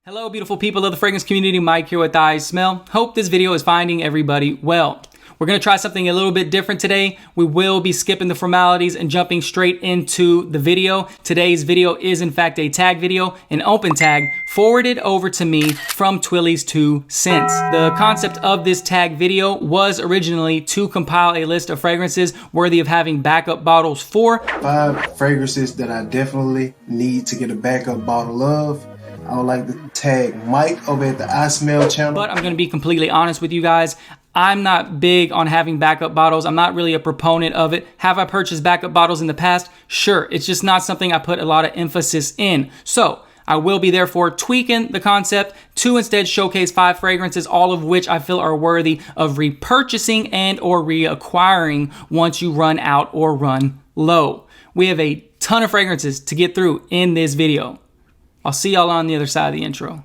Hello beautiful people of the fragrance community, Mike here with iSMELL. Hope this video is finding everybody well. We're going to try something a little bit different today. We will be skipping the formalities and jumping straight into the video. Today's video is in fact a tag video, an open tag forwarded over to me from Twilley's 2 cents. The concept of this tag video was originally to compile a list of fragrances worthy of having backup bottles for. 5 fragrances that I definitely need to get a backup bottle of. I would like to tag Mike over at the iSMELL channel. But I'm going to be completely honest with you guys. I'm not big on having backup bottles. I'm not really a proponent of it. Have I purchased backup bottles in the past? Sure. It's just not something I put a lot of emphasis in. So I will be therefore tweaking the concept to instead showcase 5 fragrances, all of which I feel are worthy of repurchasing and or reacquiring once you run out or run low. We have a ton of fragrances to get through in this video. I'll see y'all on the other side of the intro.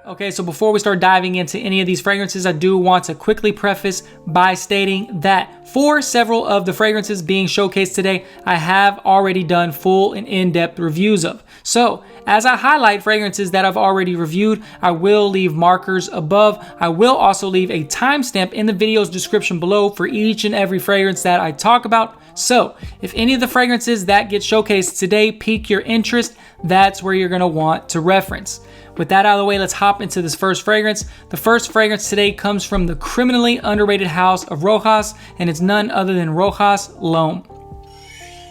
Okay, so before we start diving into any of these fragrances, I do want to quickly preface by stating that for several of the fragrances being showcased today, I have already done full and in-depth reviews of. So, as I highlight fragrances that I've already reviewed, I will leave markers above. I will also leave a timestamp in the video's description below for each and every fragrance that I talk about. So, if any of the fragrances that get showcased today pique your interest, that's where you're going to want to reference. With that out of the way, let's hop into this first fragrance. The first fragrance today comes from the criminally underrated house of Rojas, and it's none other than Rojas L'Homme.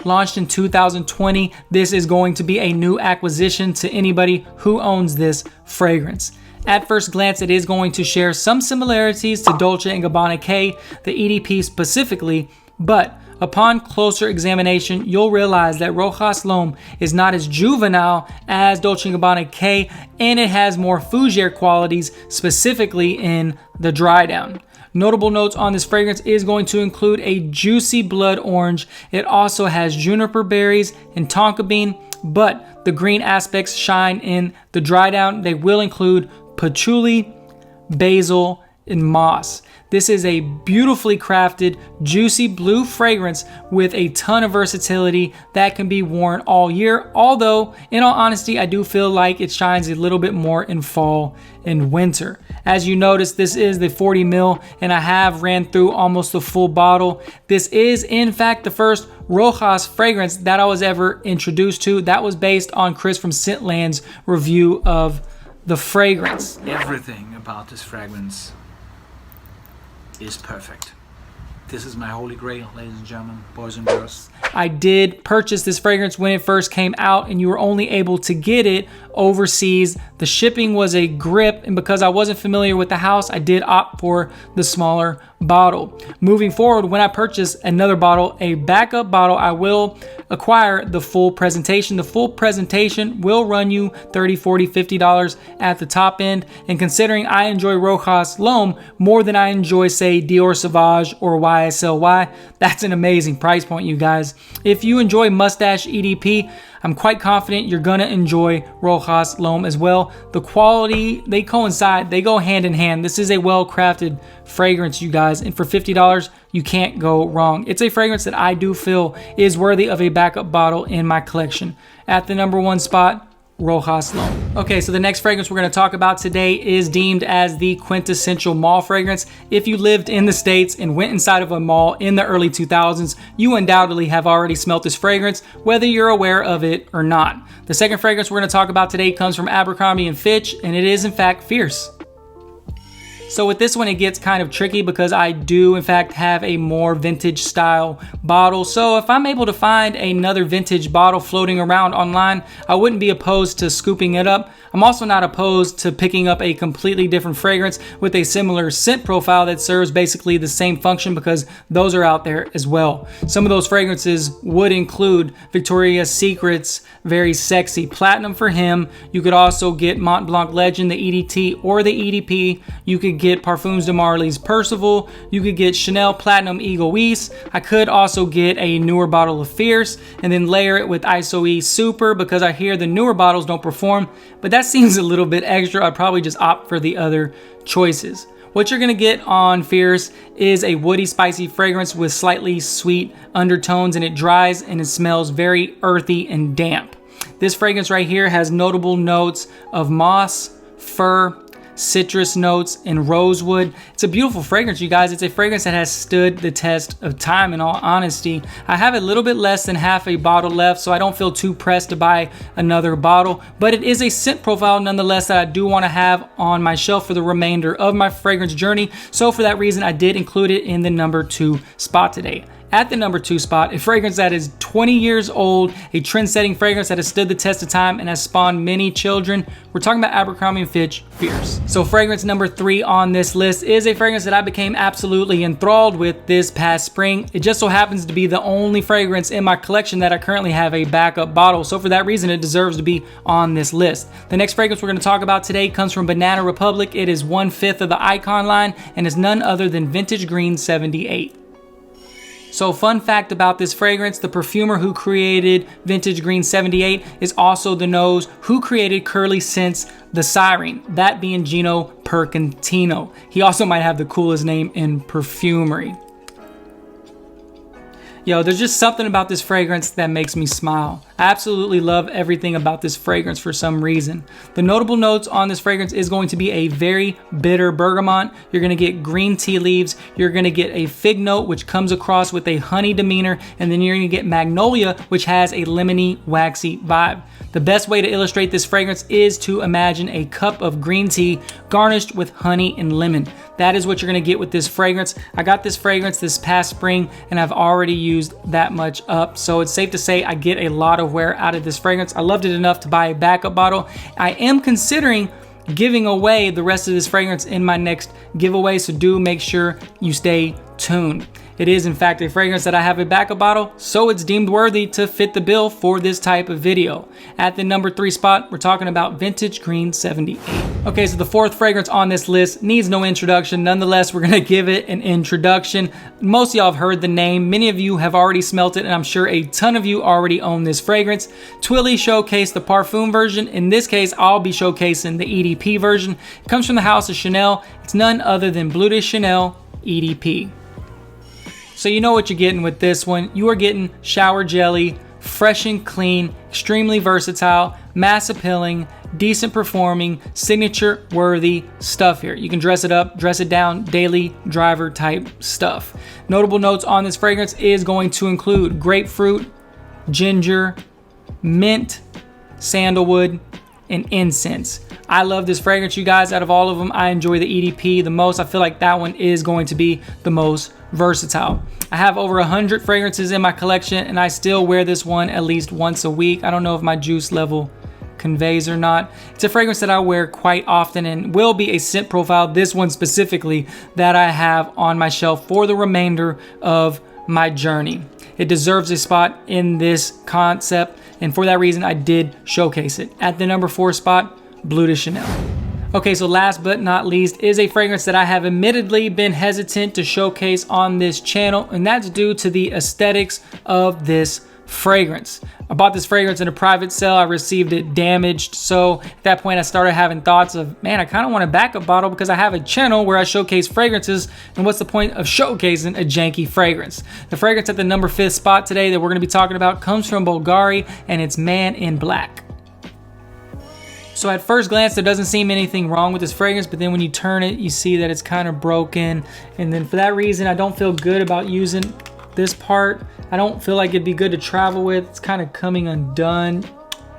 Launched in 2020, this is going to be a new acquisition to anybody who owns this fragrance. At first glance, it is going to share some similarities to Dolce & Gabbana K, the EDP specifically, but upon closer examination, you'll realize that Rojas L'Homme is not as juvenile as Dolce & Gabbana K, and it has more fougere qualities, specifically in the dry down. Notable notes on this fragrance is going to include a juicy blood orange. It also has juniper berries and tonka bean, but the green aspects shine in the dry down. They will include patchouli, basil, and moss. This is a beautifully crafted, juicy blue fragrance with a ton of versatility that can be worn all year. Although, in all honesty, I do feel like it shines a little bit more in fall and winter. As you notice, this is the 40 ml, and I have ran through almost the full bottle. This is, in fact, the first Rojas fragrance that I was ever introduced to. That was based on Chris from Scentland's review of the fragrance. Everything about this fragrance is perfect. This is my holy grail, ladies and gentlemen, boys and girls. I did purchase this fragrance when it first came out, and you were only able to get it overseas. The shipping was a grip, and because I wasn't familiar with the house, I did opt for the smaller bottle. Moving forward, when I purchase another bottle, a backup bottle, I will acquire the full presentation. The full presentation will run you $30, $40, $50 at the top end. And considering I enjoy Rojas L'Homme more than I enjoy, say, Dior Sauvage or YSLY, that's an amazing price point, you guys. If you enjoy Mustache EDP, I'm quite confident you're gonna enjoy Rojas L'Homme as well. The quality, they coincide, they go hand in hand. This is a well-crafted fragrance, you guys, and for $50, you can't go wrong. It's a fragrance that I do feel is worthy of a backup bottle in my collection. At the number 1 spot, Rojas L'Homme. Okay, so the next fragrance we're going to talk about today is deemed as the quintessential mall fragrance. If you lived in the States and went inside of a mall in the early 2000s, you undoubtedly have already smelt this fragrance, whether you're aware of it or not. The second fragrance we're going to talk about today comes from Abercrombie & Fitch, and it is in fact Fierce. So with this one, it gets kind of tricky because I do in fact have a more vintage style bottle. So if I'm able to find another vintage bottle floating around online, I wouldn't be opposed to scooping it up. I'm also not opposed to picking up a completely different fragrance with a similar scent profile that serves basically the same function, because those are out there as well. Some of those fragrances would include Victoria's Secret's Very Sexy Platinum for him. You could also get Mont Blanc Legend, the EDT or the EDP. You could get Parfums de Marly's Percival. You could get Chanel Platinum Egoiste. I could also get a newer bottle of Fierce and then layer it with ISOE Super, because I hear the newer bottles don't perform, but that seems a little bit extra. I'd probably just opt for the other choices. What you're gonna get on Fierce is a woody, spicy fragrance with slightly sweet undertones, and it dries and it smells very earthy and damp. This fragrance right here has notable notes of moss, fir, citrus notes, and rosewood. It's a beautiful fragrance, you guys. It's a fragrance that has stood the test of time, in all honesty. I have a little bit less than half a bottle left, so I don't feel too pressed to buy another bottle, but it is a scent profile nonetheless that I do want to have on my shelf for the remainder of my fragrance journey. So for that reason, I did include it in the number 2 spot today. At the number 2 spot, a fragrance that is 20 years old, a trend-setting fragrance that has stood the test of time and has spawned many children. We're talking about Abercrombie & Fitch Fierce. So fragrance number 3 on this list is a fragrance that I became absolutely enthralled with this past spring. It just so happens to be the only fragrance in my collection that I currently have a backup bottle. So for that reason, it deserves to be on this list. The next fragrance we're going to talk about today comes from Banana Republic. It is 1/5 of the Icon line and is none other than Vintage Green 78. So fun fact about this fragrance, the perfumer who created Vintage Green 78 is also the nose who created Curly Scents the Siren, that being Gino Percantino. He also might have the coolest name in perfumery. Yo, there's just something about this fragrance that makes me smile. I absolutely love everything about this fragrance for some reason. The notable notes on this fragrance is going to be a very bitter bergamot. You're going to get green tea leaves. You're going to get a fig note, which comes across with a honey demeanor. And then you're going to get magnolia, which has a lemony, waxy vibe. The best way to illustrate this fragrance is to imagine a cup of green tea garnished with honey and lemon. That is what you're going to get with this fragrance. I got this fragrance this past spring and I've already used that much up. So it's safe to say I get a lot of wear out of this fragrance. I loved it enough to buy a backup bottle. I am considering giving away the rest of this fragrance in my next giveaway, so do make sure you stay tuned. It is in fact a fragrance that I have a backup bottle, so it's deemed worthy to fit the bill for this type of video. At the number 3 spot, we're talking about Vintage Green 78. Okay, so the 4th fragrance on this list needs no introduction. Nonetheless, we're gonna give it an introduction. Most of y'all have heard the name. Many of you have already smelt it, and I'm sure a ton of you already own this fragrance. Twilley showcased the parfum version. In this case, I'll be showcasing the EDP version. It comes from the house of Chanel. It's none other than Bleu de Chanel EDP. So you know what you're getting with this one. You are getting shower jelly, fresh and clean, extremely versatile, mass appealing, decent performing, signature worthy stuff here. You can dress it up, dress it down, daily driver type stuff. Notable notes on this fragrance is going to include grapefruit, ginger, mint, sandalwood, and incense. I love this fragrance, you guys. Out of all of them, I enjoy the EDP the most. I feel like that one is going to be the most versatile. I have over 100 fragrances in my collection, and I still wear this one at least once a week. I don't know if my juice level conveys or not. It's a fragrance that I wear quite often and will be a scent profile, this one specifically, that I have on my shelf for the remainder of my journey. It deserves a spot in this concept, and for that reason, I did showcase it. At the number 4 spot, Bleu de Chanel. Okay, so last but not least is a fragrance that I have admittedly been hesitant to showcase on this channel, and that's due to the aesthetics of this fragrance. I bought this fragrance in a private sale. I received it damaged. So at that point, I started having thoughts of, man, I kind of want a backup bottle because I have a channel where I showcase fragrances. And what's the point of showcasing a janky fragrance? The fragrance at the number 5th spot today that we're going to be talking about comes from Bulgari, and it's Man in Black. So at first glance, there doesn't seem anything wrong with this fragrance, but then when you turn it, you see that it's kind of broken. And then for that reason, I don't feel good about using this part. I don't feel like it'd be good to travel with. It's kind of coming undone.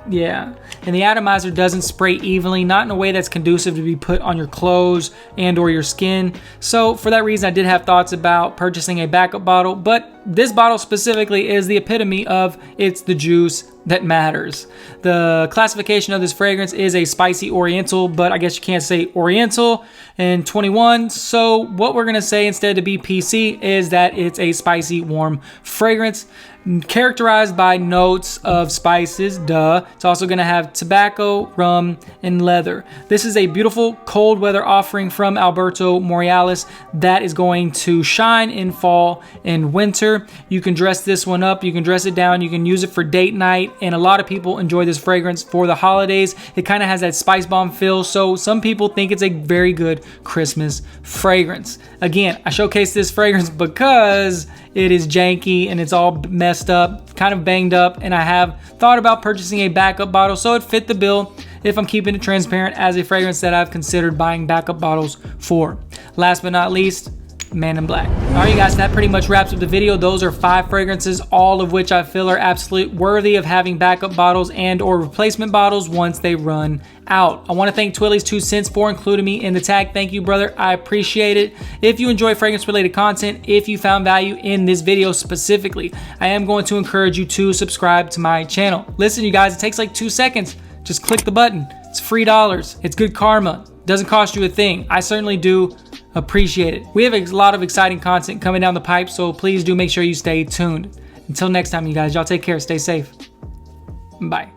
Yeah. And the atomizer doesn't spray evenly, not in a way that's conducive to be put on your clothes and or your skin. So for that reason, I did have thoughts about purchasing a backup bottle, but this bottle specifically is the epitome of it's the juice that matters. The classification of this fragrance is a spicy oriental, but I guess you can't say oriental in 21. So what we're gonna say instead to be PC is that it's a spicy warm fragrance characterized by notes of spices, duh. It's also gonna have tobacco, rum, and leather. This is a beautiful cold weather offering from Alberto Morealis that is going to shine in fall and winter. diffuser. You can dress this one up, you can dress it down, you can use it for date night, and a lot of people enjoy this fragrance for the holidays. It kind of has that spice bomb feel, so some people think it's a very good Christmas fragrance. Again, I showcase this fragrance because it is janky and it's all messed up, kind of banged up, and I have thought about purchasing a backup bottle, so it fit the bill if I'm keeping it transparent as a fragrance that I've considered buying backup bottles for. Last but not least, Man in Black. All right, you guys, that pretty much wraps up the video. Those are 5 fragrances, all of which I feel are absolutely worthy of having backup bottles and or replacement bottles once they run out. I want to thank Twilley's 2 cents for including me in the tag. Thank you, brother. I appreciate it. If you enjoy fragrance related content, if you found value in this video specifically, I am going to encourage you to subscribe to my channel. Listen, you guys, it takes like 2 seconds. Just click the button. It's free dollars. It's good karma. Doesn't cost you a thing. I certainly do appreciate it. We have a lot of exciting content coming down the pipe, so please do make sure you stay tuned. Until next time, you guys, y'all take care. Stay safe. Bye.